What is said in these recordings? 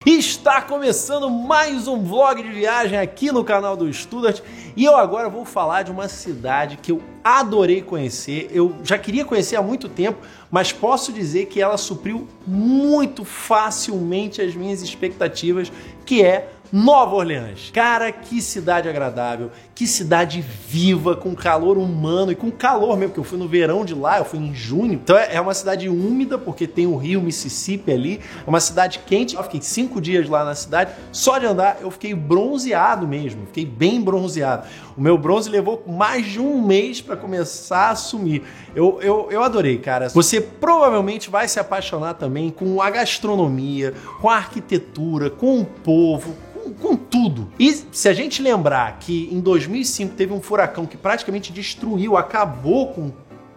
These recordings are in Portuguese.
Está começando mais um vlog de viagem aqui no canal do Studart e eu agora vou falar de uma cidade que eu adorei conhecer. Eu já queria conhecer há muito tempo, mas posso dizer que ela supriu muito facilmente as minhas expectativas, que é Nova Orleans. Cara, que cidade agradável, que cidade viva, com calor humano e com calor mesmo, porque eu fui no verão de lá, eu fui em junho. Então é uma cidade úmida, porque tem o rio Mississippi ali, é uma cidade quente. Eu fiquei 5 dias lá na cidade, só de andar eu fiquei bronzeado mesmo, fiquei bem bronzeado. O meu bronze levou mais de um mês para começar a sumir. Eu adorei, cara. Você provavelmente vai se apaixonar também com a gastronomia, com a arquitetura, com o povo, com tudo. E se a gente lembrar que em 2005 teve um furacão que praticamente destruiu, acabou com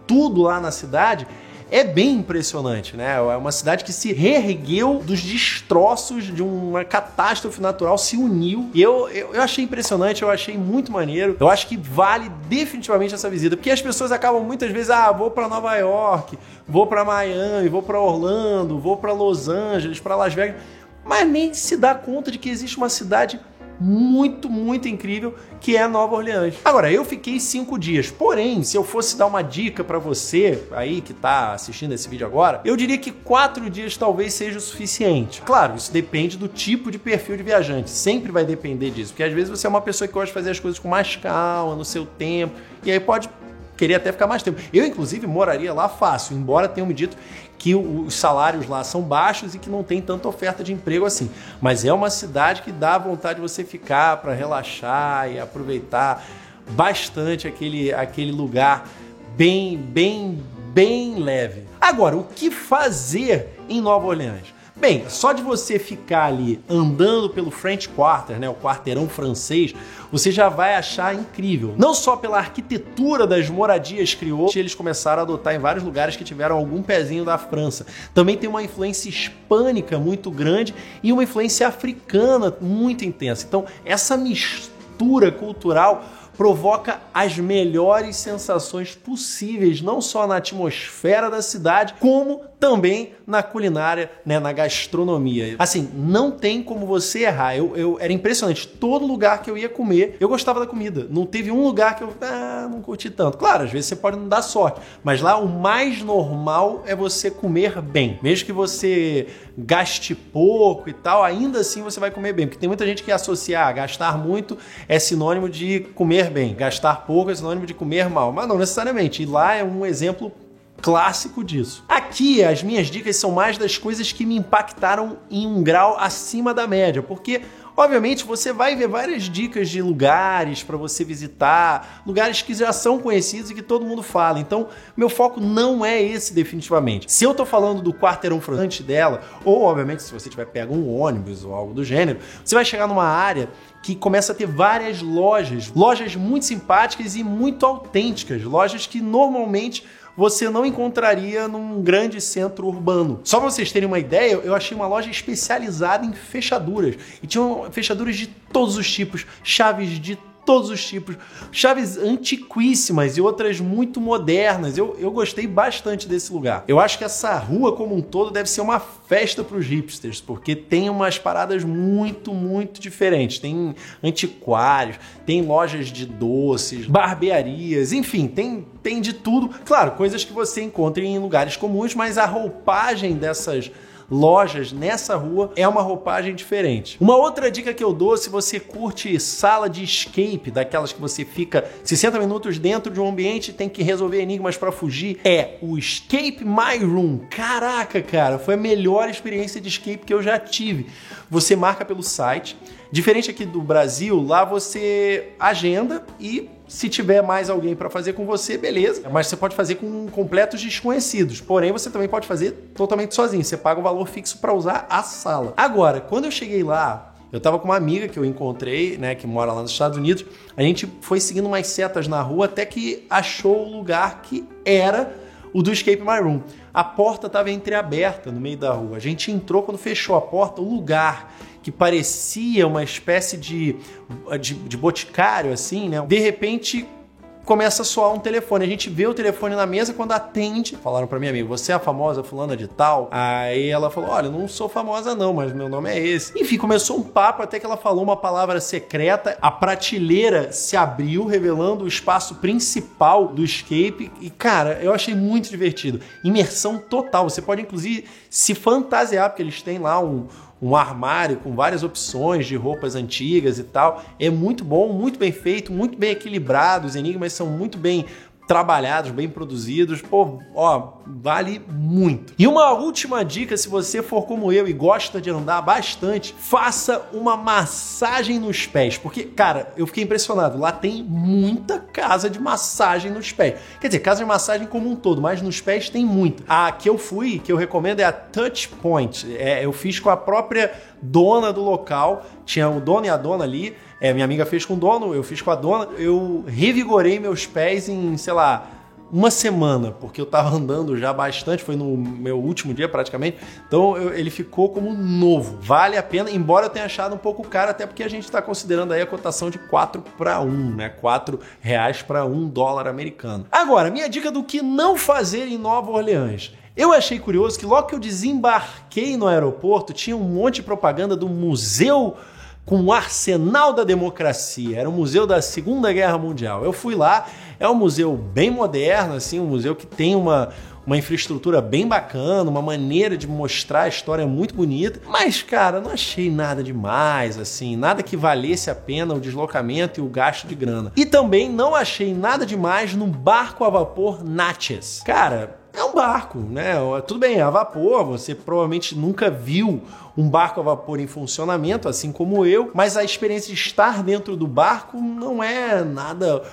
tudo lá na cidade, é bem impressionante, né? É uma cidade que se reergueu dos destroços de uma catástrofe natural, se uniu. E eu achei impressionante, eu achei muito maneiro. Eu acho que vale definitivamente essa visita, porque as pessoas acabam muitas vezes, vou para Nova York, vou para Miami, vou para Orlando, vou para Los Angeles, para Las Vegas, mas nem se dá conta de que existe uma cidade muito incrível, que é Nova Orleans. Agora, eu fiquei 5 dias, porém, se eu fosse dar uma dica para você aí que tá assistindo esse vídeo agora, eu diria que 4 dias talvez seja o suficiente. Claro, isso depende do tipo de perfil de viajante, sempre vai depender disso, porque às vezes você é uma pessoa que gosta de fazer as coisas com mais calma, no seu tempo, e aí pode querer até ficar mais tempo. Eu, inclusive, moraria lá fácil, embora tenham me dito que os salários lá são baixos e que não tem tanta oferta de emprego assim. Mas é uma cidade que dá vontade de você ficar para relaxar e aproveitar bastante aquele lugar bem leve. Agora, o que fazer em Nova Orleans? Bem, só de você ficar ali andando pelo French Quarter, né, o quarteirão francês, você já vai achar incrível. Não só pela arquitetura das moradias criou, eles começaram a adotar em vários lugares que tiveram algum pezinho da França. Também tem uma influência hispânica muito grande e uma influência africana muito intensa. Então, essa mistura cultural provoca as melhores sensações possíveis, não só na atmosfera da cidade, como também na culinária, né, na gastronomia. Assim, não tem como você errar. Era impressionante. Todo lugar que eu ia comer, eu gostava da comida. Não teve um lugar que eu não curti tanto. Claro, às vezes você pode não dar sorte, mas lá o mais normal é você comer bem. Mesmo que você gaste pouco e tal, ainda assim você vai comer bem. Porque tem muita gente que associa gastar muito é sinônimo de comer bem. Gastar pouco é sinônimo de comer mal. Mas não necessariamente. E lá é um exemplo clássico disso. Aqui as minhas dicas são mais das coisas que me impactaram em um grau acima da média, porque obviamente você vai ver várias dicas de lugares para você visitar, lugares que já são conhecidos e que todo mundo fala. Então, meu foco não é esse definitivamente. Se eu tô falando do quarteirão francês dela, ou obviamente se você tiver pego um ônibus ou algo do gênero, você vai chegar numa área que começa a ter várias lojas muito simpáticas e muito autênticas, lojas que normalmente você não encontraria num grande centro urbano. Só para vocês terem uma ideia, eu achei uma loja especializada em fechaduras. E tinham fechaduras de todos os tipos, chaves de todos os tipos, chaves antiquíssimas e outras muito modernas. Eu gostei bastante desse lugar. Eu acho que essa rua como um todo deve ser uma festa para os hipsters, porque tem umas paradas muito diferentes. Tem antiquários, tem lojas de doces, barbearias, enfim, tem de tudo. Claro, coisas que você encontra em lugares comuns, mas a roupagem dessas lojas nessa rua é uma roupagem diferente. Uma outra dica que eu dou, se você curte sala de escape, daquelas que você fica 60 minutos dentro de um ambiente e tem que resolver enigmas para fugir, é o Escape My Room. Caraca, cara, foi a melhor experiência de escape que eu já tive. Você marca pelo site. Diferente aqui do Brasil, lá você agenda e se tiver mais alguém para fazer com você, beleza. Mas você pode fazer com completos desconhecidos. Porém, você também pode fazer totalmente sozinho. Você paga um valor fixo para usar a sala. Agora, quando eu cheguei lá, eu tava com uma amiga que eu encontrei, né, que mora lá nos Estados Unidos. A gente foi seguindo umas setas na rua até que achou o lugar que era o do Escape My Room. A porta estava entreaberta no meio da rua. A gente entrou, quando fechou a porta, o lugar que parecia uma espécie de boticário, assim, né? De repente começa a soar um telefone. A gente vê o telefone na mesa, quando atende, falaram pra minha amiga, você é a famosa fulana de tal? Aí ela falou, olha, eu não sou famosa não, mas meu nome é esse. Enfim, começou um papo até que ela falou uma palavra secreta, a prateleira se abriu, revelando o espaço principal do escape e, cara, eu achei muito divertido. Imersão total, você pode inclusive se fantasiar, porque eles têm lá um armário com várias opções de roupas antigas e tal. É muito bom, muito bem feito, muito bem equilibrado. Os enigmas são muito bem trabalhados, bem produzidos. Pô, ó, vale muito. E uma última dica, se você for como eu e gosta de andar bastante, faça uma massagem nos pés. Porque, cara, eu fiquei impressionado. Lá tem muita casa de massagem nos pés. Quer dizer, casa de massagem como um todo, mas nos pés tem muita. A que eu fui, que eu recomendo, é a Touch Point. Eu fiz com a própria dona do local. Tinha o dono e a dona ali. Minha amiga fez com o dono, eu fiz com a dona. Eu revigorei meus pés em, sei lá, uma semana, porque eu tava andando já bastante, foi no meu último dia praticamente, então ele ficou como novo. Vale a pena, embora eu tenha achado um pouco caro, até porque a gente está considerando aí a cotação de 4:1, né? R$4 para $1 americano. Agora, minha dica do que não fazer em Nova Orleans. Eu achei curioso que logo que eu desembarquei no aeroporto, tinha um monte de propaganda do museu com o Arsenal da Democracia. Era um museu da Segunda Guerra Mundial. Eu fui lá, é um museu bem moderno, assim, um museu que tem uma infraestrutura bem bacana, uma maneira de mostrar a história muito bonita. Mas, cara, não achei nada demais, assim, nada que valesse a pena o deslocamento e o gasto de grana. E também não achei nada demais no barco a vapor Natchez. Cara, é um barco, né? Tudo bem, é a vapor, você provavelmente nunca viu um barco a vapor em funcionamento, assim como eu, mas a experiência de estar dentro do barco não é nada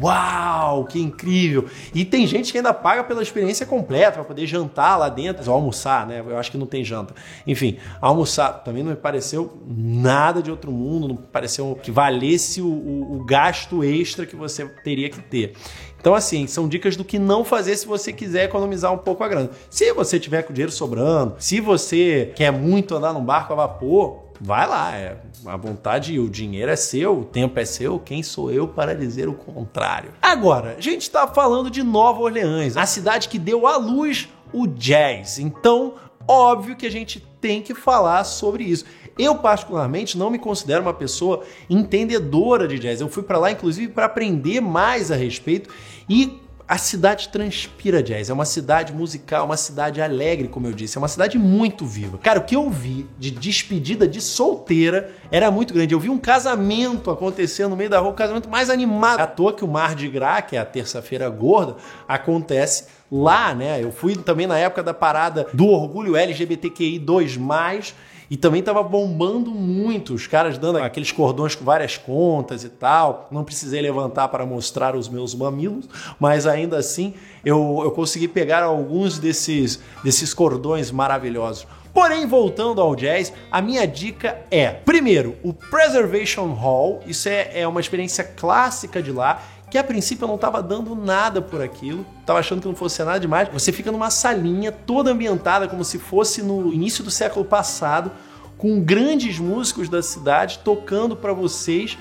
uau, que incrível. E tem gente que ainda paga pela experiência completa para poder jantar lá dentro, ou almoçar, né? Eu acho que não tem janta. Enfim, almoçar também não me pareceu nada de outro mundo, não pareceu que valesse o gasto extra que você teria que ter. Então, assim, são dicas do que não fazer se você quiser economizar um pouco a grana. Se você tiver com dinheiro sobrando, se você quer muito andar num barco a vapor, vai lá, a vontade e o dinheiro é seu, o tempo é seu, quem sou eu para dizer o contrário? Agora, a gente está falando de Nova Orleans, a cidade que deu à luz o jazz. Então, óbvio que a gente tem que falar sobre isso. Eu, particularmente, não me considero uma pessoa entendedora de jazz. Eu fui para lá, inclusive, para aprender mais a respeito e a cidade transpira jazz. É uma cidade musical, uma cidade alegre, como eu disse. É uma cidade muito viva. Cara, o que eu vi de despedida de solteira era muito grande. Eu vi um casamento acontecendo no meio da rua, um casamento mais animado. À toa que o Mardi Gras, que é a terça-feira gorda, acontece lá, né? Eu fui também na época da parada do orgulho LGBTQI2+, e também tava bombando muito, os caras dando aqueles cordões com várias contas e tal. Não precisei levantar para mostrar os meus mamilos, mas ainda assim eu consegui pegar alguns desses cordões maravilhosos. Porém, voltando ao jazz, a minha dica é, primeiro, o Preservation Hall. Isso é uma experiência clássica de lá, que a princípio eu não estava dando nada por aquilo, estava achando que não fosse nada demais. Você fica numa salinha toda ambientada como se fosse no início do século passado, com grandes músicos da cidade tocando para vocês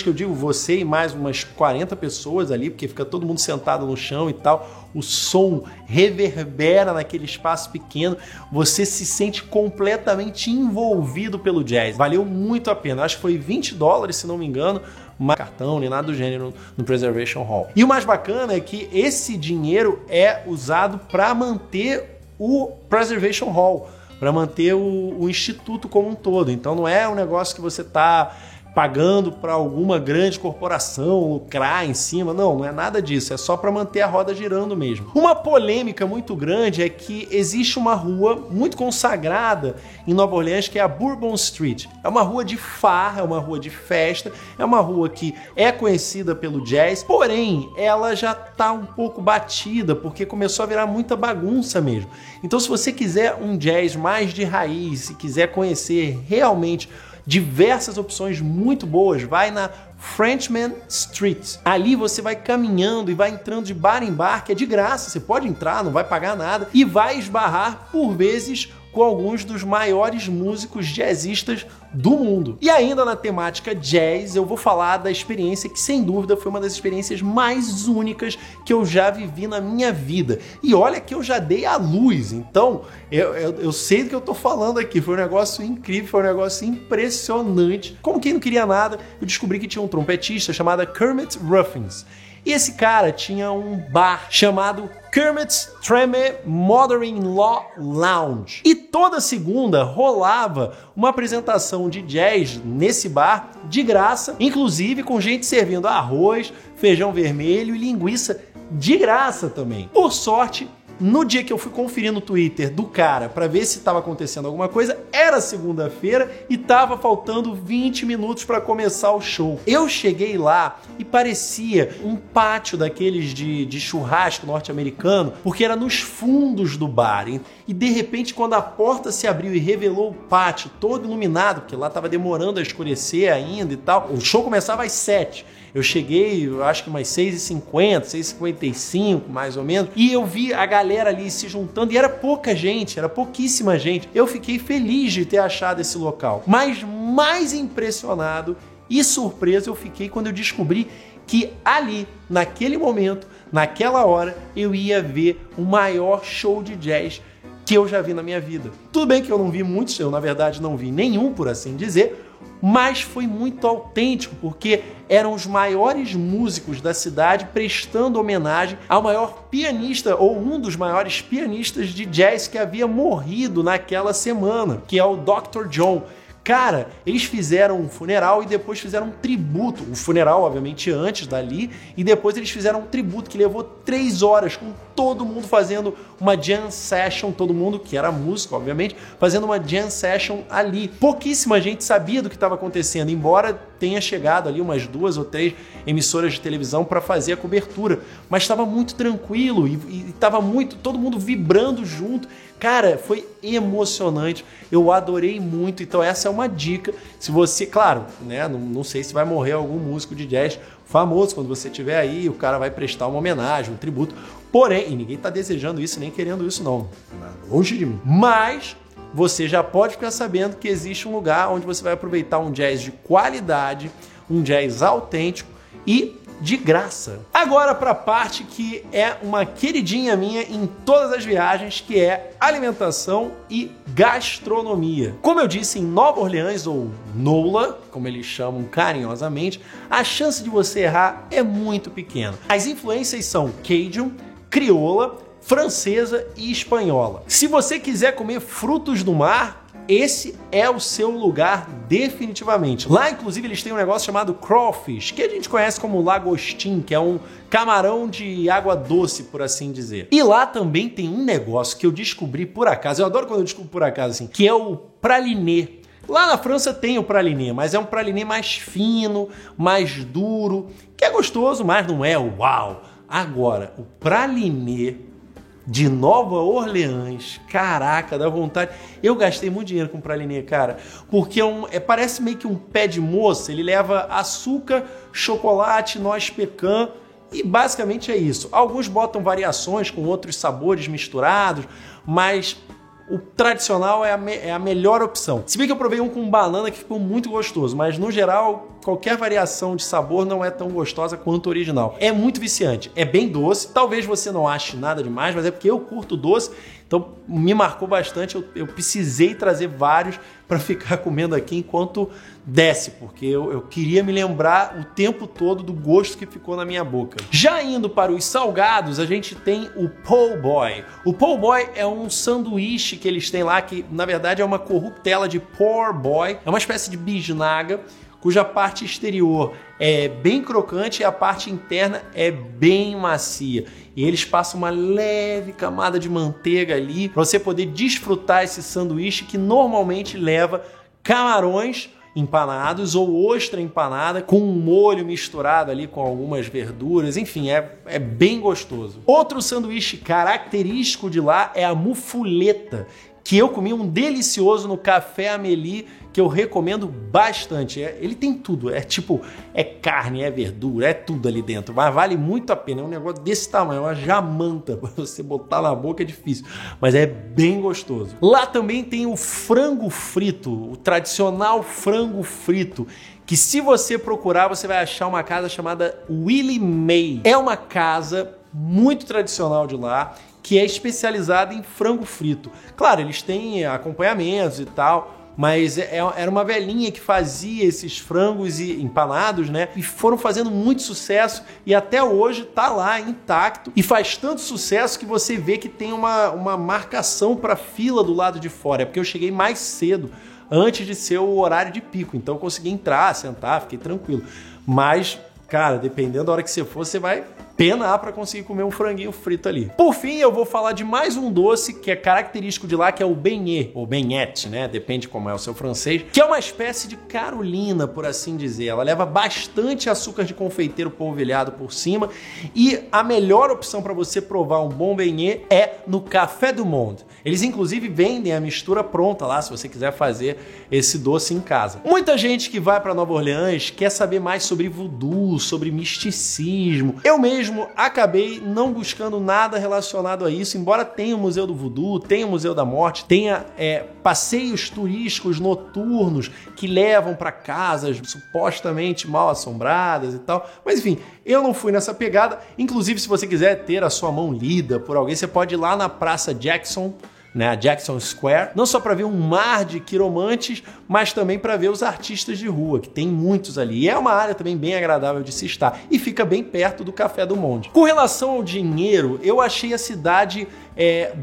que eu digo, você e mais umas 40 pessoas ali, porque fica todo mundo sentado no chão e tal, o som reverbera naquele espaço pequeno, você se sente completamente envolvido pelo jazz. Valeu muito a pena, acho que foi $20, se não me engano, mas cartão nem nada do gênero no Preservation Hall. E o mais bacana é que esse dinheiro é usado para manter o Preservation Hall, para manter o instituto como um todo. Então não é um negócio que você está pagando para alguma grande corporação lucrar em cima. Não é nada disso. É só para manter a roda girando mesmo. Uma polêmica muito grande é que existe uma rua muito consagrada em Nova Orleans, que é a Bourbon Street. É uma rua de farra, é uma rua de festa, é uma rua que é conhecida pelo jazz, porém ela já está um pouco batida, porque começou a virar muita bagunça mesmo. Então, se você quiser um jazz mais de raiz, se quiser conhecer realmente diversas opções muito boas, vai na Frenchman Street. Ali você vai caminhando e vai entrando de bar em bar, que é de graça, você pode entrar, não vai pagar nada, e vai esbarrar, por vezes, com alguns dos maiores músicos jazzistas do mundo. E ainda na temática jazz, eu vou falar da experiência que, sem dúvida, foi uma das experiências mais únicas que eu já vivi na minha vida. E olha que eu já dei à luz, então eu sei do que eu tô falando aqui. Foi um negócio incrível, foi um negócio impressionante. Como quem não queria nada, eu descobri que tinha um trompetista chamado Kermit Ruffins. E esse cara tinha um bar chamado Kermit's Treme Mother-in-Law Lounge. E toda segunda rolava uma apresentação de jazz nesse bar de graça, inclusive com gente servindo arroz, feijão vermelho e linguiça de graça também. Por sorte, no dia que eu fui conferir no Twitter do cara para ver se estava acontecendo alguma coisa, era segunda-feira e tava faltando 20 minutos para começar o show. Eu cheguei lá e parecia um pátio daqueles de churrasco norte-americano, porque era nos fundos do bar. E de repente, quando a porta se abriu e revelou o pátio todo iluminado, porque lá tava demorando a escurecer ainda e tal, o show começava às 7. Eu cheguei, eu acho que umas 6h50, 6h55, mais ou menos, e eu vi a galera ali se juntando, e era pouca gente, era pouquíssima gente. Eu fiquei feliz de ter achado esse local. Mas mais impressionado e surpreso eu fiquei quando eu descobri que ali, naquele momento, naquela hora, eu ia ver o maior show de jazz que eu já vi na minha vida. Tudo bem que eu não vi muitos, eu na verdade não vi nenhum, por assim dizer, mas foi muito autêntico, porque eram os maiores músicos da cidade prestando homenagem ao maior pianista, ou um dos maiores pianistas de jazz que havia morrido naquela semana, que é o Dr. John. Cara, eles fizeram um funeral e depois fizeram um tributo. O funeral, obviamente, antes dali, e depois eles fizeram um tributo que levou 3 horas, com todo mundo fazendo uma jam session, todo mundo que era músico, obviamente, fazendo uma jam session ali. Pouquíssima gente sabia do que estava acontecendo, embora tenha chegado ali umas 2 ou 3 emissoras de televisão para fazer a cobertura, mas estava muito tranquilo e estava todo mundo vibrando junto. Cara, foi emocionante, eu adorei muito, então essa é uma dica. Se você, claro, né, não sei se vai morrer algum músico de jazz famoso quando você estiver aí, o cara vai prestar uma homenagem, um tributo, porém, e ninguém tá desejando isso, nem querendo isso não, longe de mim, mas você já pode ficar sabendo que existe um lugar onde você vai aproveitar um jazz de qualidade, um jazz autêntico e de graça. Agora para a parte que é uma queridinha minha em todas as viagens, que é alimentação e gastronomia. Como eu disse, em Nova Orleans, ou NOLA, como eles chamam carinhosamente, a chance de você errar é muito pequena. As influências são Cajun, crioula, francesa e espanhola. Se você quiser comer frutos do mar, esse é o seu lugar definitivamente. Lá, inclusive, eles têm um negócio chamado crawfish, que a gente conhece como lagostim, que é um camarão de água doce, por assim dizer. E lá também tem um negócio que eu descobri por acaso, eu adoro quando eu descubro por acaso assim, que é o praliné. Lá na França tem o praliné, mas é um praliné mais fino, mais duro, que é gostoso, mas não é uau. Agora, o praliné de Nova Orleans, caraca, dá vontade. Eu gastei muito dinheiro com praliné, cara, porque parece meio que um pé de moça. Ele leva açúcar, chocolate, noz pecan e basicamente é isso. Alguns botam variações com outros sabores misturados, mas o tradicional é a melhor opção. Se bem que eu provei um com banana que ficou muito gostoso, mas no geral qualquer variação de sabor não é tão gostosa quanto o original. É muito viciante, é bem doce, talvez você não ache nada demais, mas é porque eu curto doce, então me marcou bastante, eu precisei trazer vários para ficar comendo aqui enquanto desce, porque eu queria me lembrar o tempo todo do gosto que ficou na minha boca. Já indo para os salgados, a gente tem o po' boy. O po' boy é um sanduíche que eles têm lá, que na verdade é uma corruptela de poor boy, é uma espécie de bisnaga, cuja parte exterior é bem crocante e a parte interna é bem macia. E eles passam uma leve camada de manteiga ali para você poder desfrutar esse sanduíche que normalmente leva camarões empanados ou ostra empanada com um molho misturado ali com algumas verduras, enfim, é bem gostoso. Outro sanduíche característico de lá é a mufuleta, que eu comi um delicioso no Café Amélie, que eu recomendo bastante. Ele tem tudo, é carne, é verdura, é tudo ali dentro, mas vale muito a pena. É um negócio desse tamanho, uma jamanta, para você botar na boca é difícil, mas é bem gostoso. Lá também tem o frango frito, o tradicional frango frito, que se você procurar, você vai achar uma casa chamada Willie Mae. É uma casa muito tradicional de lá, que é especializada em frango frito. Claro, eles têm acompanhamentos e tal, mas era uma velhinha que fazia esses frangos empanados, né? E foram fazendo muito sucesso e até hoje tá lá intacto. E faz tanto sucesso que você vê que tem uma marcação para fila do lado de fora. É porque eu cheguei mais cedo, antes de ser o horário de pico. Então eu consegui entrar, sentar, fiquei tranquilo. Mas, cara, dependendo da hora que você for, você vai penar para conseguir comer um franguinho frito ali. Por fim, eu vou falar de mais um doce que é característico de lá, que é o beignet, ou beignet, né? Depende como é o seu francês, que é uma espécie de carolina, por assim dizer. Ela leva bastante açúcar de confeiteiro polvilhado por cima e a melhor opção para você provar um bom beignet é no Café du Monde. Eles inclusive vendem a mistura pronta lá, se você quiser fazer esse doce em casa. Muita gente que vai para Nova Orleans quer saber mais sobre voodoo, sobre misticismo. Eu mesmo acabei não buscando nada relacionado a isso, embora tenha o Museu do Voodoo, tenha o Museu da Morte, tenha passeios turísticos noturnos que levam para casas supostamente mal assombradas e tal. Mas enfim, eu não fui nessa pegada. Inclusive, se você quiser ter a sua mão lida por alguém, você pode ir lá na Praça Jackson, né, Jackson Square, não só para ver um mar de quiromantes, mas também para ver os artistas de rua, que tem muitos ali. E é uma área também bem agradável de se estar e fica bem perto do Café du Monde. Com relação ao dinheiro, eu achei a cidade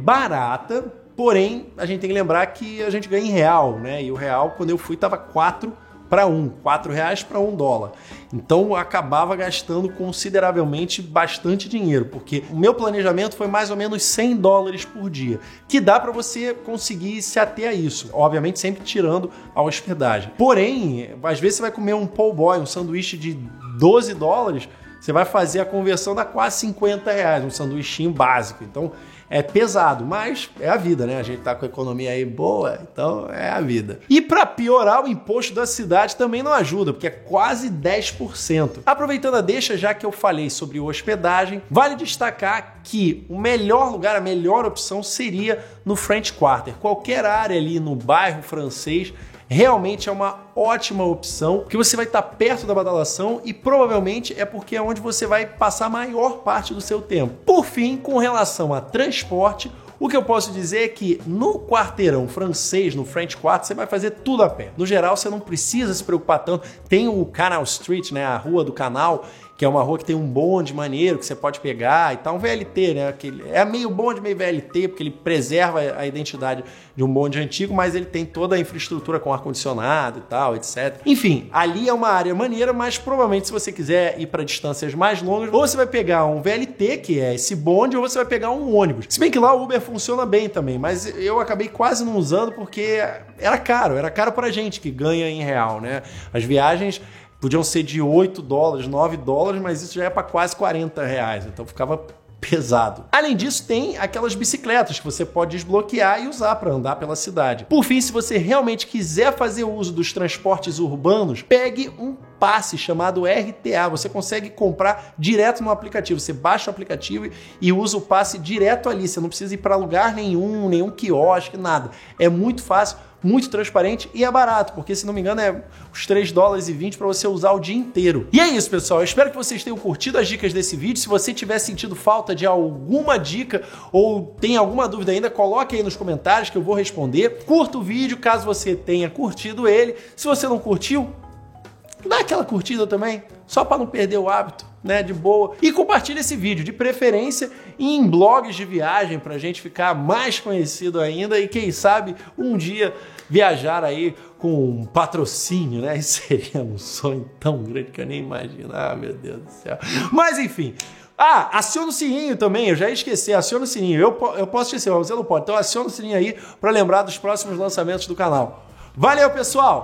barata, porém a gente tem que lembrar que a gente ganha em real, né? E o real, quando eu fui, estava 4 para 1, R$4 para $1. Então eu acabava gastando consideravelmente bastante dinheiro, porque o meu planejamento foi mais ou menos $100 por dia, que dá para você conseguir se ater a isso, obviamente sempre tirando a hospedagem. Porém, às vezes você vai comer um po' boy, um sanduíche de $12, você vai fazer a conversão da quase R$50, um sanduichinho básico. Então é pesado, mas é a vida, né? A gente tá com a economia aí boa, então é a vida. E para piorar, o imposto da cidade também não ajuda, porque é quase 10%. Aproveitando a deixa, já que eu falei sobre hospedagem, vale destacar que o melhor lugar, a melhor opção seria no French Quarter. Qualquer área ali no bairro francês realmente é uma ótima opção, porque você vai estar perto da badalação e provavelmente é porque é onde você vai passar a maior parte do seu tempo. Por fim, com relação a transporte, o que eu posso dizer é que no quarteirão francês, no French Quarter, você vai fazer tudo a pé. No geral, você não precisa se preocupar tanto. Tem o Canal Street, né, a Rua do Canal, que é uma rua que tem um bonde maneiro que você pode pegar e tal, um VLT, né? É meio bonde, meio VLT, porque ele preserva a identidade de um bonde antigo, mas ele tem toda a infraestrutura com ar-condicionado e tal, etc. Enfim, ali é uma área maneira, mas provavelmente se você quiser ir para distâncias mais longas, ou você vai pegar um VLT, que é esse bonde, ou você vai pegar um ônibus. Se bem que lá o Uber funciona bem também, mas eu acabei quase não usando porque era caro pra gente que ganha em real, né? As viagens podiam ser de $8, $9, mas isso já é para quase R$40, então ficava pesado. Além disso, tem aquelas bicicletas que você pode desbloquear e usar para andar pela cidade. Por fim, se você realmente quiser fazer uso dos transportes urbanos, pegue um passe chamado RTA. Você consegue comprar direto no aplicativo. Você baixa o aplicativo e usa o passe direto ali. Você não precisa ir para lugar nenhum quiosque, nada. É muito fácil, muito transparente e é barato, porque se não me engano é os $3,20 para você usar o dia inteiro. E é isso, pessoal. Eu espero que vocês tenham curtido as dicas desse vídeo. Se você tiver sentido falta de alguma dica ou tem alguma dúvida ainda, coloque aí nos comentários que eu vou responder. Curta o vídeo caso você tenha curtido ele. Se você não curtiu, dá aquela curtida também, só para não perder o hábito, né, de boa. E compartilha esse vídeo, de preferência em blogs de viagem, pra gente ficar mais conhecido ainda e quem sabe um dia viajar aí com um patrocínio, né? Isso seria um sonho tão grande que eu nem imagino. Ah, meu Deus do céu. Mas enfim. Ah, aciona o sininho também, eu já ia esquecer, aciona o sininho. Eu posso esquecer, mas você não pode. Então aciona o sininho aí para lembrar dos próximos lançamentos do canal. Valeu, pessoal!